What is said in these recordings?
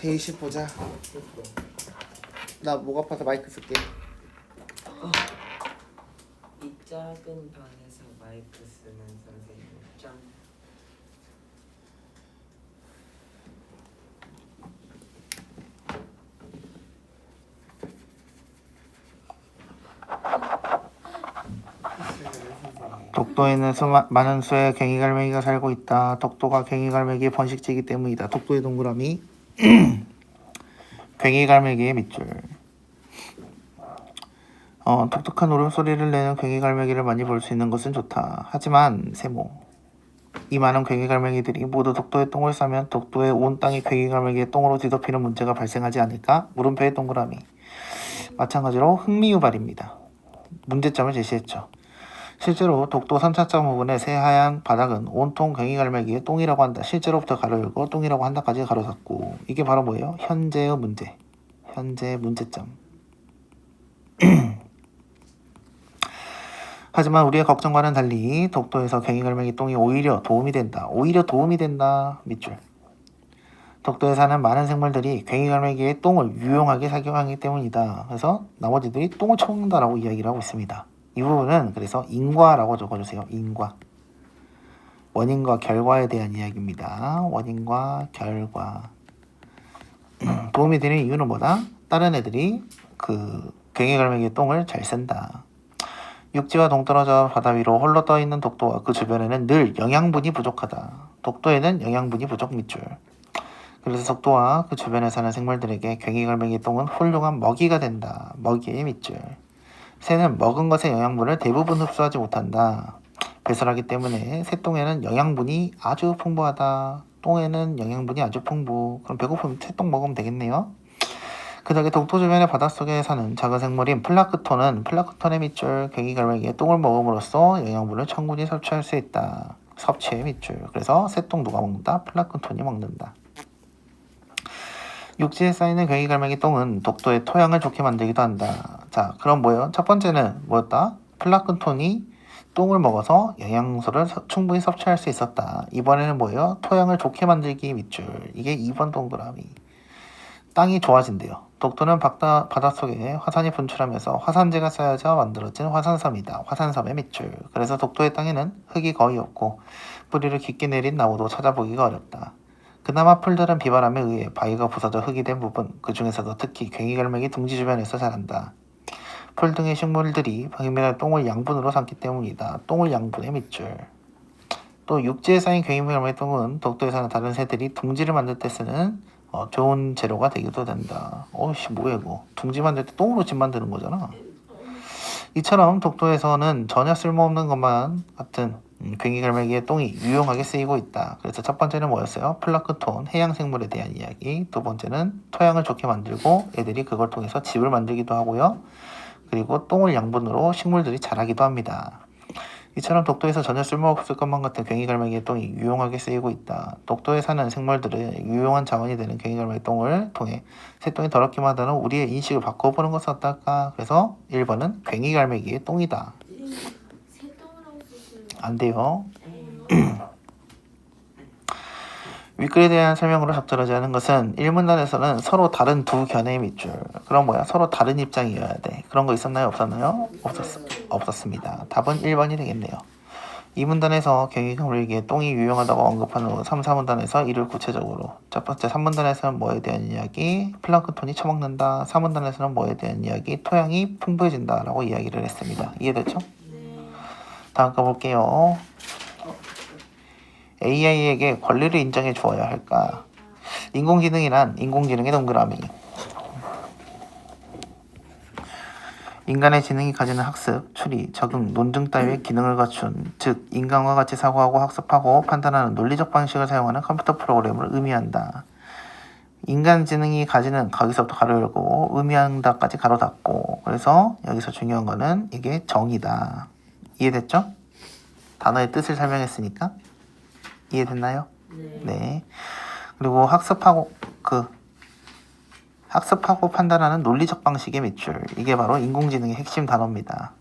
데이시 보자. 나 목 아파서 마이크 쓸게. 이 작은 방에서 마이크 쓰는 선생님 짱. 독도에는 많은 수의 괭이갈매기가 살고 있다. 독도가 괭이갈매기의 번식지이기 때문이다. 독도의 동그라미 괭이갈매기의 밑줄. 독특한 울음소리를 내는 괭이갈매기를 많이 볼 수 있는 것은 좋다. 하지만 세모, 이 많은 괭이갈매기들이 모두 독도에 똥을 싸면 독도의 온 땅이 괭이갈매기의 똥으로 뒤덮이는 문제가 발생하지 않을까? 물음표의 동그라미. 마찬가지로 흥미유발입니다. 문제점을 제시했죠. 실제로 독도 3차점 부분의 새하얀 바닥은 온통 괭이갈매기의 똥이라고 한다. 실제로부터 가로 열고 똥이라고 한다까지 가로 닫고. 이게 바로 뭐예요? 현재의 문제. 현재의 문제점. 하지만 우리의 걱정과는 달리 독도에서 괭이갈매기 똥이 오히려 도움이 된다. 오히려 도움이 된다. 밑줄. 독도에 사는 많은 생물들이 괭이갈매기의 똥을 유용하게 사용하기 때문이다. 그래서 나머지들이 똥을 처먹는다라고 이야기를 하고 있습니다. 이 부분은 그래서 인과라고 적어주세요. 인과. 원인과 결과에 대한 이야기입니다. 원인과 결과. 도움이 되는 이유는 뭐다? 다른 애들이 그 괭이갈매기의 똥을 잘 쓴다. 육지와 동떨어져 바다 위로 홀로 떠있는 독도와 그 주변에는 늘 영양분이 부족하다. 독도에는 영양분이 부족 밑줄. 그래서 독도와 그 주변에 사는 생물들에게 괭이갈매기 똥은 훌륭한 먹이가 된다. 먹이의 밑줄. 새는 먹은 것의 영양분을 대부분 흡수하지 못한다. 배설하기 때문에 새똥에는 영양분이 아주 풍부하다. 똥에는 영양분이 아주 풍부. 그럼 배고프면 새똥 먹으면 되겠네요. 그 덕에 독도 주변의 바닷속에 사는 작은 생물인 플라크톤의 밑줄, 괭이갈매기의 똥을 먹음으로써 영양분을 충분히 섭취할 수 있다. 섭취의 밑줄. 그래서 새똥 누가 먹는다? 플라크톤이 먹는다. 육지에 쌓이는 괭이갈매기 똥은 독도의 토양을 좋게 만들기도 한다. 자, 그럼 뭐예요? 첫 번째는 뭐였다? 플라크톤이 똥을 먹어서 영양소를 충분히 섭취할 수 있었다. 이번에는 뭐예요? 토양을 좋게 만들기 밑줄. 이게 2번 동그라미. 땅이 좋아진대요. 독도는 바닷속에 화산이 분출하면서 화산재가 쌓여져 만들어진 화산섬이다. 화산섬의 밑줄. 그래서 독도의 땅에는 흙이 거의 없고 뿌리를 깊게 내린 나무도 찾아보기가 어렵다. 그나마 풀들은 비바람에 의해 바위가 부서져 흙이 된 부분, 그 중에서도 특히 괭이갈매기 둥지 주변에서 자란다. 풀 등의 식물들이 괭이갈매기 똥을 양분으로 삼기 때문이다. 똥을 양분의 밑줄. 또 육지에 쌓인 괭이갈매기 똥은 독도에 사는 다른 새들이 둥지를 만들 때 쓰는 좋은 재료가 되기도 된다. 뭐야 이거. 둥지 만들 때 똥으로 집 만드는 거잖아. 이처럼 독도에서는 전혀 쓸모없는 것만 같은 괭이갈매기의 똥이 유용하게 쓰이고 있다. 그래서 첫 번째는 뭐였어요? 플라크톤, 해양생물에 대한 이야기. 두 번째는 토양을 좋게 만들고 애들이 그걸 통해서 집을 만들기도 하고요. 그리고 똥을 양분으로 식물들이 자라기도 합니다. 이처럼 독도에서 전혀 쓸모없을 것만 같은 괭이갈매기의 똥이 유용하게 쓰이고 있다. 독도에 사는 생물들의 유용한 자원이 되는 괭이갈매기 똥을 통해 새똥이 더럽게 만드는 우리의 인식을 바꿔보는 것은 어떨까? 그래서 1번은 괭이갈매기의 똥이다. 안 돼요. 윗글에 대한 설명으로 적절하지 않은 것은 1문단에서는 서로 다른 두 견해의 밑줄. 그럼 뭐야? 서로 다른 입장이어야 돼. 그런 거 있었나요? 없었나요? 없었습니다. 답은 1번이 되겠네요. 2문단에서 괭이갈매기의 똥이 유용하다고 언급한 후 3, 4문단에서 이를 구체적으로. 첫 번째 3문단에서는 뭐에 대한 이야기? 플랑크톤이 처먹는다. 4문단에서는 뭐에 대한 이야기? 토양이 풍부해진다 라고 이야기를 했습니다. 이해됐죠? 다음 거 볼게요. AI에게 권리를 인정해 주어야 할까? 인공지능이란 인공지능의 동그라미. 인간의 지능이 가지는 학습, 추리, 적응, 논증 따위의 기능을 갖춘, 즉 인간과 같이 사고하고 학습하고 판단하는 논리적 방식을 사용하는 컴퓨터 프로그램을 의미한다. 인간 지능이 가지는 거기서부터 가로 열고 의미한다까지 가로 닫고. 그래서 여기서 중요한 거는 이게 정의다. 이해됐죠? 단어의 뜻을 설명했으니까. 이해됐나요? 네. 그리고 학습하고 판단하는 논리적 방식의 밑줄. 이게 바로 인공지능의 핵심 단어입니다.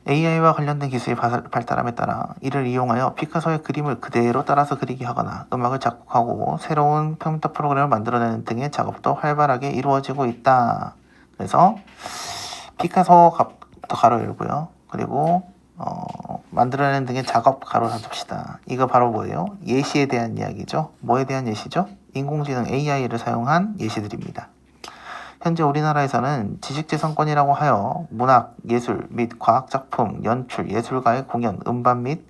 AI와 관련된 기술이 발달함에 따라 이를 이용하여 피카소의 그림을 그대로 따라서 그리게 하거나 음악을 작곡하고 새로운 컴퓨터 프로그램을 만들어내는 등의 작업도 활발하게 이루어지고 있다. 그래서 피카소부터 가로 열고요. 그리고 만들어내는 등의 작업 가로 닫읍시다. 이거 바로 뭐예요? 예시에 대한 이야기죠. 뭐에 대한 예시죠? 인공지능 AI를 사용한 예시들입니다. 현재 우리나라에서는 지식재산권이라고 하여 문학, 예술 및 과학작품, 연출, 예술가의 공연, 음반 및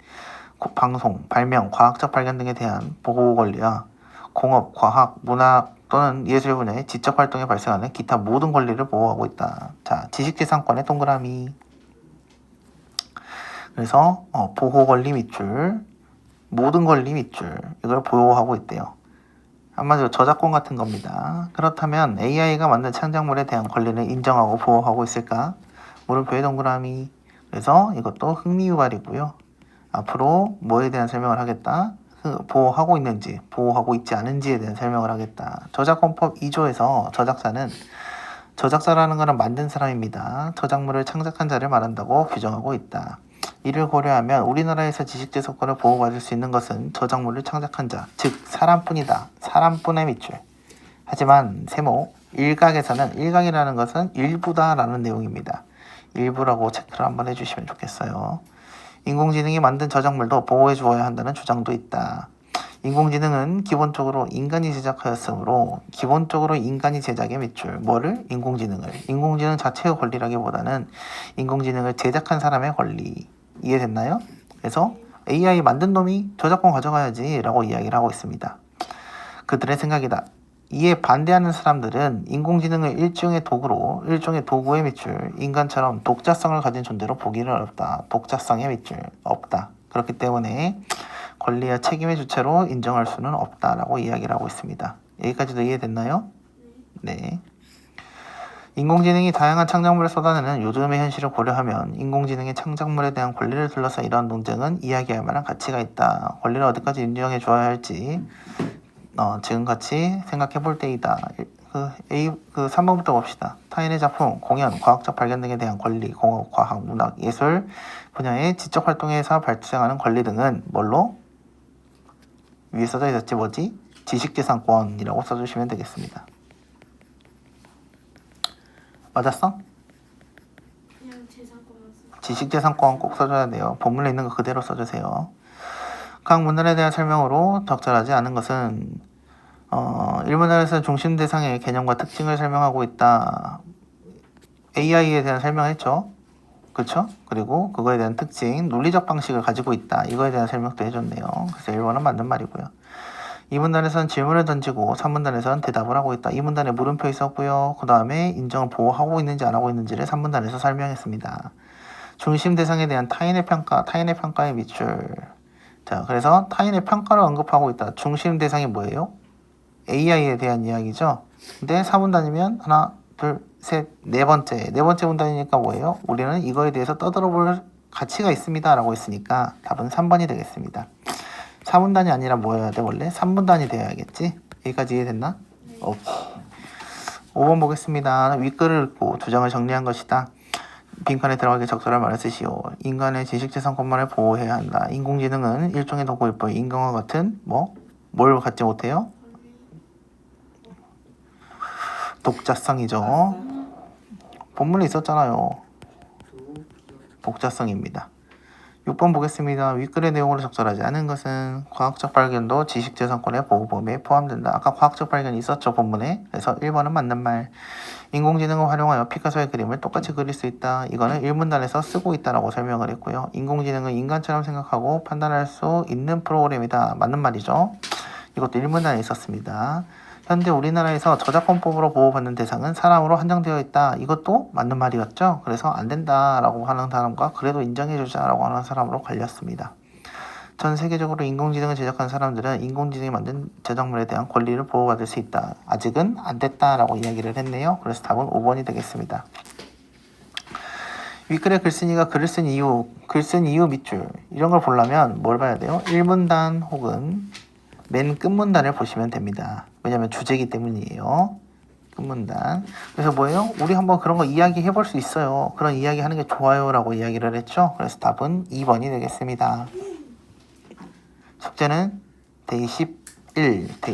방송, 발명, 과학적 발견 등에 대한 보호 권리와 공업, 과학, 문학 또는 예술 분야의 지적 활동에 발생하는 기타 모든 권리를 보호하고 있다. 자, 지식재산권의 동그라미. 그래서 보호 권리 밑줄, 모든 권리 밑줄 이걸 보호하고 있대요. 한마디로 저작권 같은 겁니다. 그렇다면 AI가 만든 창작물에 대한 권리를 인정하고 보호하고 있을까? 물음표의 동그라미. 그래서 이것도 흥미 유발이고요. 앞으로 뭐에 대한 설명을 하겠다? 보호하고 있는지, 보호하고 있지 않은지에 대한 설명을 하겠다. 저작권법 2조에서 저작자라는 것은 만든 사람입니다. 저작물을 창작한 자를 말한다고 규정하고 있다. 이를 고려하면 우리나라에서 지식재산권을 보호받을 수 있는 것은 저작물을 창작한 자, 즉 사람뿐이다. 사람뿐의 밑줄. 하지만 세모, 일각이라는 것은 일부다라는 내용입니다. 일부라고 체크를 한번 해주시면 좋겠어요. 인공지능이 만든 저작물도 보호해 주어야 한다는 주장도 있다. 인공지능은 기본적으로 인간이 제작하였으므로 기본적으로 인간이 제작의 밑줄. 뭐를? 인공지능을. 인공지능 자체의 권리라기보다는 인공지능을 제작한 사람의 권리. 이해됐나요? 그래서 AI 만든 놈이 저작권 가져가야지 라고 이야기를 하고 있습니다. 그들의 생각이다. 이에 반대하는 사람들은 인공지능을 일종의 도구의 밑줄, 인간처럼 독자성을 가진 존재로 보기는 어렵다. 독자성의 밑줄, 없다. 그렇기 때문에 권리와 책임의 주체로 인정할 수는 없다라고 이야기를 하고 있습니다. 여기까지도 이해됐나요? 네. 인공지능이 다양한 창작물을 쏟아내는 요즘의 현실을 고려하면 인공지능의 창작물에 대한 권리를 둘러싼 이러한 논쟁은 이야기할 만한 가치가 있다. 권리를 어디까지 인정해 줘야 할지 지금같이 생각해 볼 때이다. 3번부터 봅시다. 타인의 작품, 공연, 과학적 발견 등에 대한 권리, 공업, 과학, 문학, 예술 분야의 지적 활동에서 발생하는 권리 등은 뭘로? 위에 써져 있었지 뭐지? 지식재산권이라고 써주시면 되겠습니다. 맞았어? 그냥 재산권만 써. 지식재산권 꼭 써줘야 돼요. 본문에 있는 거 그대로 써주세요. 각 문단에 대한 설명으로 적절하지 않은 것은 1문단에서 중심 대상의 개념과 특징을 설명하고 있다. AI에 대한 설명했죠. 그렇죠? 그리고 그거에 대한 특징, 논리적 방식을 가지고 있다. 이거에 대한 설명도 해줬네요. 그래서 1번은 맞는 말이고요. 2문단에서는 질문을 던지고 3문단에서는 대답을 하고 있다. 2문단에 물음표 있었고요. 그 다음에 인정을 보호하고 있는지 안 하고 있는지를 3문단에서 설명했습니다. 중심 대상에 대한 타인의 평가의 밑줄. 자, 그래서 타인의 평가를 언급하고 있다. 중심 대상이 뭐예요? AI에 대한 이야기죠. 근데 4문단이면 하나, 둘, 셋, 네 번째 문단이니까 뭐예요? 우리는 이거에 대해서 떠들어볼 가치가 있습니다 라고 했으니까 답은 3번이 되겠습니다. 4문단이 아니라 뭐여야 돼? 원래 3문단이 되어야겠지? 여기까지 이해됐나? 오케이. 5번 보겠습니다. 윗글을 읽고 두 장을 정리한 것이다. 빈칸에 들어가게 적절한 말을 쓰시오. 인간의 지식재산권만을 보호해야 한다. 인공지능은 일종의 도구일 뿐 인간과 같은 뭘 갖지 못해요? 독자성이죠. 본문에 있었잖아요. 독자성입니다. 6번 보겠습니다. 윗글의 내용으로 적절하지 않은 것은 과학적 발견도 지식재산권의 보호 범위에 포함된다. 아까 과학적 발견이 있었죠, 본문에. 그래서 1번은 맞는 말. 인공지능을 활용하여 피카소의 그림을 똑같이 그릴 수 있다. 이거는 1문단에서 쓰고 있다라고 설명을 했고요. 인공지능은 인간처럼 생각하고 판단할 수 있는 프로그램이다. 맞는 말이죠. 이것도 1문단에 있었습니다. 현재 우리나라에서 저작권법으로 보호받는 대상은 사람으로 한정되어 있다. 이것도 맞는 말이었죠. 그래서 안 된다라고 하는 사람과 그래도 인정해주자라고 하는 사람으로 갈렸습니다. 전 세계적으로 인공지능을 제작한 사람들은 인공지능이 만든 저작물에 대한 권리를 보호받을 수 있다. 아직은 안 됐다라고 이야기를 했네요. 그래서 답은 5번이 되겠습니다. 윗글에 글쓴이가 글을 쓴 이유 밑줄 이런 걸 보려면 뭘 봐야 돼요? 1문단 혹은 맨 끝문단을 보시면 됩니다. 왜냐하면 주제이기 때문이에요. 끝문단. 그래서 뭐예요? 우리 한번 그런 거 이야기 해볼 수 있어요. 그런 이야기 하는 게 좋아요 라고 이야기를 했죠. 그래서 답은 2번이 되겠습니다. 숙제는 데이 11,